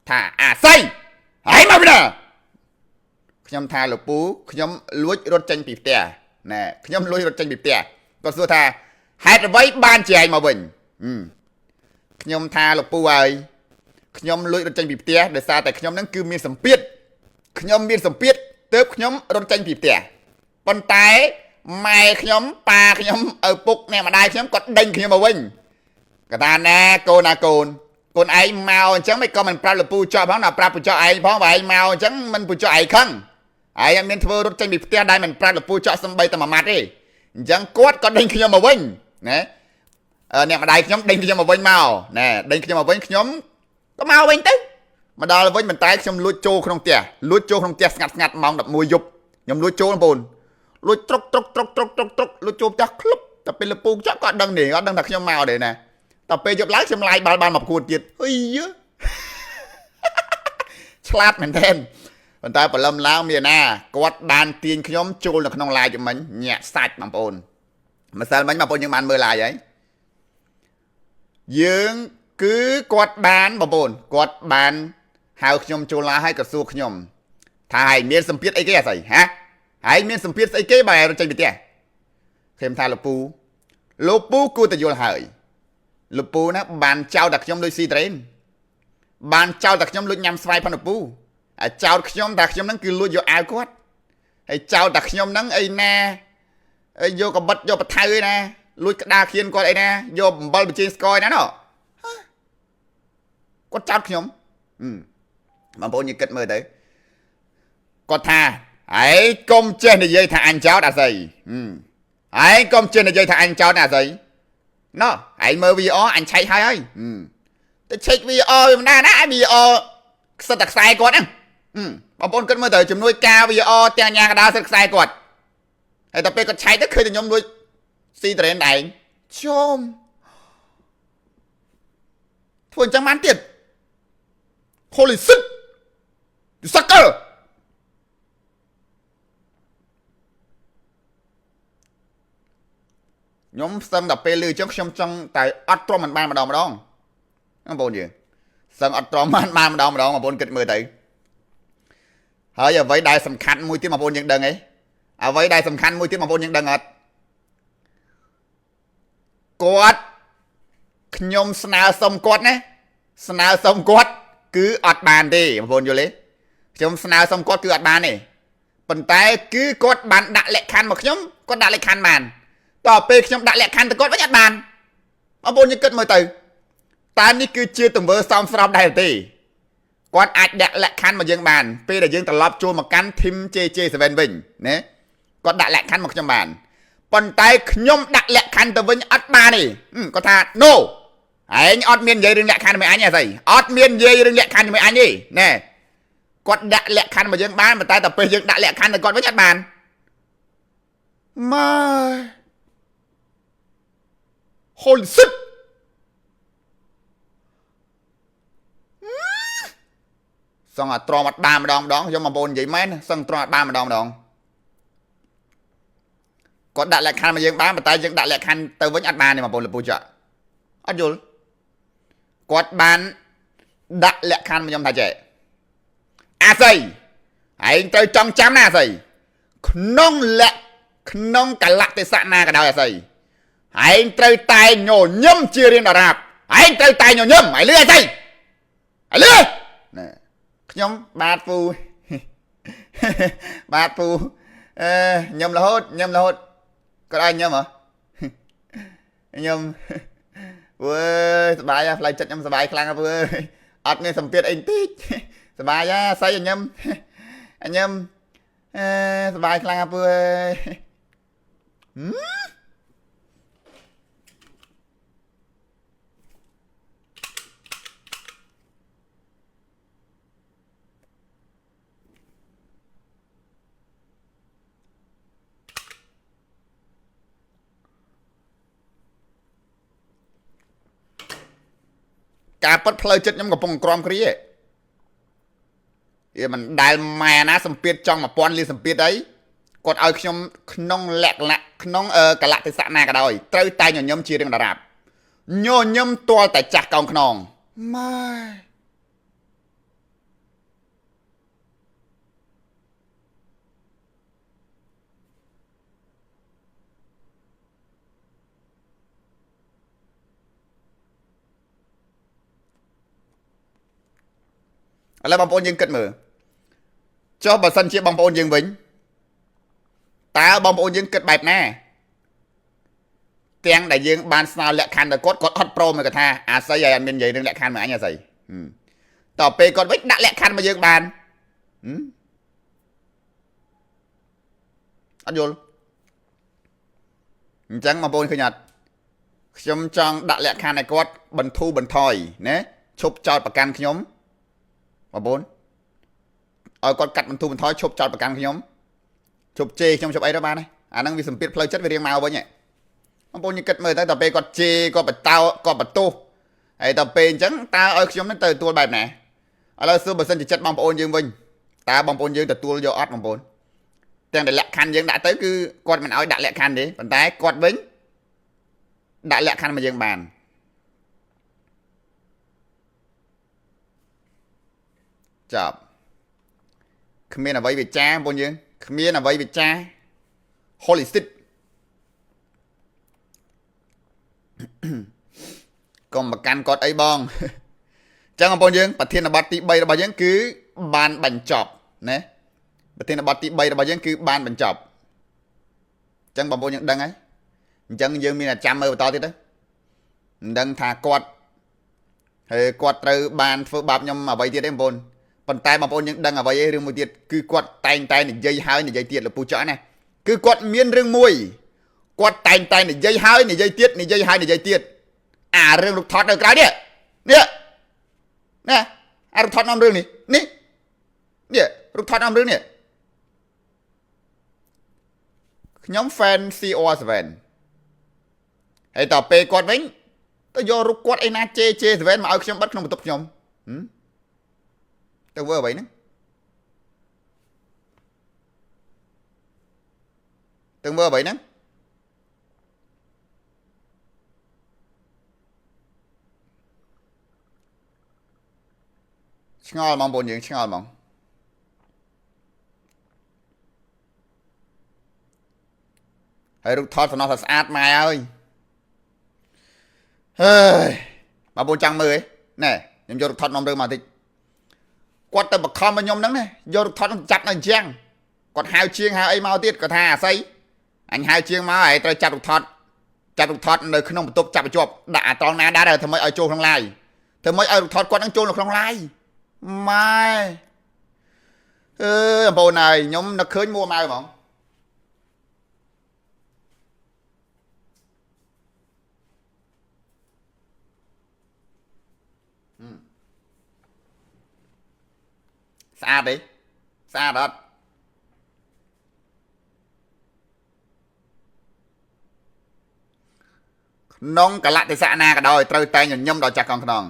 ថាអាស័យហើយមកពីណាខ្ញុំថាលោកពូខ្ញុំលួចរត់ចេញពីផ្ទះណែខ្ញុំលួចរត់ចេញពីផ្ទះគាត់សួរថាហេតុអ្វីបានជាឯងមកវិញខ្ញុំថាលោកពូហើយខ្ញុំលួចរត់ចេញពីផ្ទះដោយសារតែខ្ញុំនឹងគឺមានសម្ពាធខ្ញុំមានសម្ពាធទើបខ្ញុំរត់ចេញពីផ្ទះប៉ុន្តែម៉ែខ្ញុំប៉ាខ្ញុំឪពុកអ្នកម្ដាយខ្ញុំគាត់ដេញខ្ញុំមកវិញគាត់ថាណាកូនណាកូនឯងមកអញ្ចឹងមិនក៏មិនប្រាប់លោកពូចោះផងណាប្រាប់ពូចោះឯងផងបើឯងមកអញ្ចឹងមិនពូចោះឯងខឹងឯងអត់មានធ្វើរត់ចេញពីផ្ទះដែលមិនប្រាប់លោកពូចោះសំបីតែមួយម៉ាត់ទេអញ្ចឹងគាត់ក៏ដេញខ្ញុំមកវិញណាអ្នកម្ដាយខ្ញុំដេញខ្ញុំមកវិញមកណែដេញខ្ញុំមកវិញខ្ញុំក៏មកវិញទៅមកដល់វិញបន្តែខ្ញុំលួចចូលក្នុងផ្ទះស្ងាត់ម៉ោង11យប់ខ្ញុំលួចចូលបងប្អូនលួចត្រុកលួចចូលផ្ទះក្លុបតែពេលលពូចក៏អត់ដឹងទេអត់ដឹងថាខ្ញុំមកទេណាតែពេលយប់ឡើងខ្ញុំឡាយបាល់បានមកប្រកួតទៀតអុយឆ្លាតមែនទែនប៉ុន្តែព្រលឹមឡើងមានណាគាត់បានទាញខ្ញុំចូលនៅក្នុងឡាយមិញញាក់សាច់បងប្អូនម្សិលមិញបងប្អូនយើងបានមើលឡាយហើយយើងគឺគាត់បានបងប្អូនគាត់បានហៅខ្ញុំចូលឡាយហើយក៏សួរខ្ញុំថាឯងមានសម្ពាធអីគេអត់ស្អីហ៎ឯងមានសម្ពាធស្អីគេបើរត់ចេញពីផ្ទះខ្ញុំថាលោកពូគួរតែយល់ហើយលោកពូណាបានចោលតែខ្ញុំលួចស៊ីត្រេនបានចោលតែខ្ញុំលួចញ៉ាំស្វាយផងលោកពូហើយចោលខ្ញុំតែខ្ញុំហ្នឹងគឺលួចយកអាវគាត់ហើយចោលតែខ្ញុំហ្នឹងអីណាយកកបិតយកបថៅអីណាលួចក្តារខៀនគាត់អីណាយកអំបិលបញ្ចេញស្គរឯណាណោះគាត់ចោលខ្ញុំបងប្អូនយើងគិតមើលទៅគាត់ថាឯងកុំចេះនិយាយថាអញចោលអាស្អីឯងកុំចេះនិយាយថាអញចោលណាអាស្អីណោះឯងមើល VR អញឆែកហើយតែឆែក VR វាមិនដែរណាឯង VR ខ្សឹបតែខ្សែគាត់ហ្នឹងបងប្អូនគិតមើលទៅជំនួយការ VR ទាំងញ៉ាកដាលសិតខ្សែគាត់ហើយតែពេលគាត់ឆែកទៅឃើញតែខ្ញុំលួចស៊ីត្រេនឯងជុំធ្វើអញ្ចឹងបានទៀត Holy shit you sucker ខ្ញុំសឹងតែពេលលឺអញ្ចឹងខ្ញុំចង់តែអត់ទ្រាំមិនបានម្ដងបងប្អូនយើងសឹងអត់ទ្រាំបានម្ដងបងប្អូនគិតមើលទៅហើយអ្វីដែលសំខាន់មួយទៀតបងប្អូនយើងដឹងអីអ្វីដែលសំខាន់មួយទៀតបងប្អូនយើងដឹងអត់គាត់ខ្ញុំស្នើសុំគាត់ណាស្នើសុំគាត់គឺអត់បានទេបងប្អូនយល់ទេខ្ញុំស្នើសុំគាត់គឺអត់បានទេប៉ុន្តែគឺគាត់បានដាក់លក្ខខណ្ឌមកខ្ញុំគាត់ដាក់លក្ខខណ្ឌបានតើពេលខ្ញុំដាក់លក្ខខណ្ឌទៅគាត់វិញអត់បានបងប្អូនយើងគិតមើលទៅតើនេះគឺជាទង្វើសមស្របដែរទេគាត់អាចដាក់លក្ខខណ្ឌមកយើងបានពេលដែលយើងត្រឡប់ចូលមកកាន់ team JJ7 វិញណាគាត់ដាក់លក្ខខណ្ឌមកខ្ញុំបានប៉ុន្តែខ្ញុំដាក់លក្ខខណ្ឌទៅវិញអត់បានទេគាត់ថា no ឯងអត់មាននិយាយរឿងលក្ខខណ្ឌជាមួយអញទេស្អីអត់មាននិយាយរឿងលក្ខខណ្ឌជាមួយអញទេណែគាត់ដាក់លក្ខខណ្ឌមកយើងបានប៉ុន្តែពេលយើងដាក់លក្ខខណ្ឌទៅគាត់វិញអត់បានម៉ែHoly shit សឹងអាទ្រាំអត់បានម្ដងខ្ញុំបងប្អូននិយាយមែនសឹងទ្រាំអត់បានម្ដងគាត់ដាក់លក្ខខណ្ឌមកយើងបានប៉ុន្តែយើងដាក់លក្ខខណ្ឌទៅវិញអត់បានទេបងប្អូនលពូចាអត់យល់គាត់បានដាក់លក្ខខណ្ឌមកខ្ញុំថាចេះអាស័យឯងត្រូវចង់ចាំណាអាស័យក្នុងកលៈទេសៈណាក៏ដោយអាស័យឯងត្រូវតែញញឹមជារៀងដរាបឯងត្រូវតែញញឹមឲ្យលឺអាស័យឲ្យលឺណែខ្ញុំបាទពូញឹមរហូតក៏ឲ្យញឹមហ៎ញឹមវើសบายផ្លូវចិត្តខ្ញុំសบายខ្លាំងពូអើយអត់មានសម្ពាធអីបន្តិចសบายស្អីញឹមសบายខ្លាំងពូអើយការប៉ັດផ្លូវចិត្តខ្ញុំកំពុងក្រំគ្រាមិនដែលម៉ែណាសម្ពាធចង់1000លានសម្ពាធអីគាត់ឲ្យខ្ញុំក្នុងលក្ខណៈក្នុងកលៈទេសៈណាក៏ដោយត្រូវតែញញឹមជារៀងដរាប ញញឹមទាល់តែចាស់កោងខ្នងម៉ែ ឥឡូវបងប្អូនយើងគិតមើលចុះបើសិនជាបងប្អូនយើងវិញតើបងប្អូនយើងគិតបែបណាទាំងដែលយើងបានស្នើលក្ខខណ្ឌដល់គាត់អត់ព្រមគាត់ថាអាស័យឲ្យអត់មាននិយាយរឿងលក្ខខណ្ឌមកអញអាស័យតទៅពេលគាត់វិញដាក់លក្ខខណ្ឌមកយើងបានអត់យល់អញ្ចឹងបងប្អូនឃើញអត់ខ្ញុំចង់ដាក់លក្ខខណ្ឌឲ្យគាត់បន្ធូរបន្ថយណាឈប់ចោតប្រកាន់ខ្ញុំបងប្អូនឲ្យគាត់កាត់បន្ធូរបន្ថយឈប់ចោតប្រកាន់ខ្ញុំឈប់ជេរខ្ញុំឈប់អីទៅបានហើយអាហ្នឹងវាសម្ពាធផ្លូវចិត្តវារៀងមកវិញបងប្អូនយើងគិតមើលទៅដល់ពេលគាត់ជេរគាត់បតោគាត់បន្ទោសហើយដល់ពេលអញ្ចឹងតើឲ្យខ្ញុំនឹងទៅទទួលបែបណាឥឡូវសួរបើសិនជាចិត្តបងប្អូនយើងវិញតើបងប្អូនយើងទទួលយកអត់បងប្អូនទាំងតែលក្ខខណ្ឌយើងដាក់ទៅគឺគាត់មិនឲ្យដាក់លក្ខខណ្ឌទេប៉ុន្តែគាត់វិញដាក់លក្ខខណ្ឌមកយើងបានចាប់គ្មានអ្វីវិចារបងប្អូនយើងគ្មានអ្វីវិចារ holistic កុំប្រកាន់គាត់អីបងអញ្ចឹងបងប្អូនយើងប្រធានបទទី3របស់យើងគឺបានបញ្ចប់ណាប្រធានបទទី3របស់យើងគឺបានបញ្ចប់អញ្ចឹងបងប្អូនយើងដឹងហើយអញ្ចឹងយើងមានតែចាំមើលបន្តទៀតទៅមិនដឹងថាគាត់ហើយគាត់ត្រូវបានធ្វើបាបខ្ញុំអ្វីទៀតទេបងប្អូនប៉ុន្តែបងប្អូនយើងដឹងអ្វីឯងរឿងមួយទៀតគឺគាត់តែងតែនិយាយហើយនិយាយទៀតលោកពូចោះណាគឺគាត់មានរឿងមួយគាត់តែងតែនិយាយហើយនិយាយទៀតនិយាយហើយនិយាយទៀតអារឿងរូបថតនៅក្រៅនេះនេះណាអារូបថតនាំរឿងនេះនេះរូបថតនាំរឿងនេះខ្ញុំ fan CR7 ហើយតទៅពេលគាត់វិញទៅយករូបគាត់ឯណា JJ7 មកឲ្យខ្ញុំបិទក្នុងបន្ទប់ខ្ញុំទៅធ្វើអ្វីហ្នឹងទៅមើលអ្វីហ្នឹងឆ្ងល់បងប្អូនយើងឆ្ងល់ហ្មងហើយរូបថតសំណោះថាស្អាតម៉ែអើយហើយបងប្អូនចង់មើលឯណែខ្ញុំយករូបថតនាំរឿងមកតិចគាត់ទៅបខំមកខ្ញុំហ្នឹងណាយករូបថតចាប់នៅអញ្ចឹងគាត់ហៅជាងហៅអីមកទៀតគាត់ថាអាស័យអញហៅជាងមកហើយត្រូវចាប់រូបថតនៅក្នុងបន្ទប់ចាប់បញ្ជាប់ដាក់អាត្រង់ណាដែរធ្វើម៉េចឲ្យចូលក្នុងឡាយធ្វើម៉េចឲ្យរូបថតគាត់នឹងចូលនៅក្នុងឡាយម៉ែអើយបងប្អូនហើយខ្ញុំនឹកឃើញមួម៉ៅហ្មងស្អាតទេស្អាតអត់ក្នុងកលៈទេសៈណាក៏ដោយត្រូវតែញញឹមដល់ចាស់កងខ្នង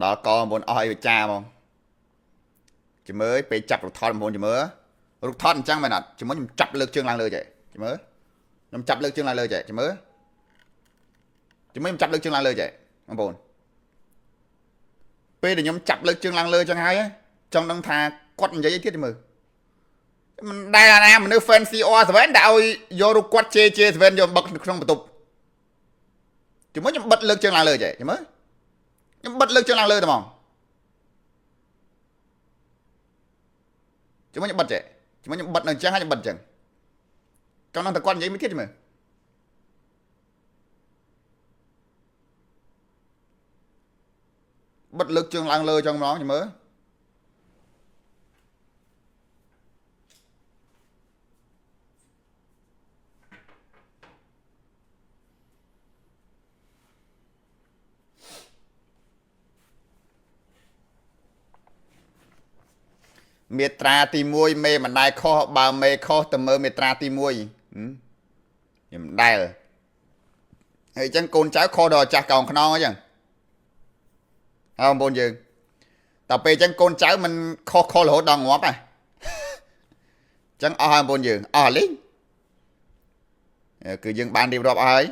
ដល់កបងប្អូនអស់ឲ្យវិចារហ្មងជំរឿពេលចាប់រូបថតបងប្អូនជំរឿរូបថតអញ្ចឹងមែនអត់ជំរឿខ្ញុំចាប់លើកជើងឡើងលើចេះជំរឿខ្ញុំចាប់លើកជើងឡើងលើចេះជំរឿខ្ញុំចាប់លើកជើងឡើងលើចេះបងប្អូនពេលដែលខ្ញុំចាប់លើកជើងឡើងលើចឹងហើយចង់ដឹងថាគាត់និយាយអីទៀតជំរឿមិនដែលណាមនុស្ស fan CR7 ដែលឲ្យយករូបគាត់ JJ7 យកបឹកក្នុងបន្ទប់ជំរឿខ្ញុំបិទលើកជើងឡើងលើចេះជំរឿខ្ញុំបិទលើកជើងឡើងលើតែហ្មងជំរឿខ្ញុំបិទចេះជំរឿខ្ញុំបិទនៅអញ្ចឹងហើយខ្ញុំបិទអញ្ចឹងចង់ដឹងតែគាត់និយាយមិនទៀតជំរឿបិទលើកជើងឡើងលើចឹងហ្មងជំរឿមេត្រាទី1មេមិនដែលខុសបើមេខុសទៅមើលមេត្រាទី1ខ្ញុំមិនដែលហើយអញ្ចឹងកូនចៅខុសដល់ចាស់កោងខ្នងអញ្ចឹងហើយបងប្អូនយើងតែពេលអញ្ចឹងកូនចៅមិនខុសរហូតដល់ងាប់ហ៎អញ្ចឹងអស់ហើយបងប្អូនយើងអស់លេងគឺយើងបានរៀបរាប់អស់ហើយ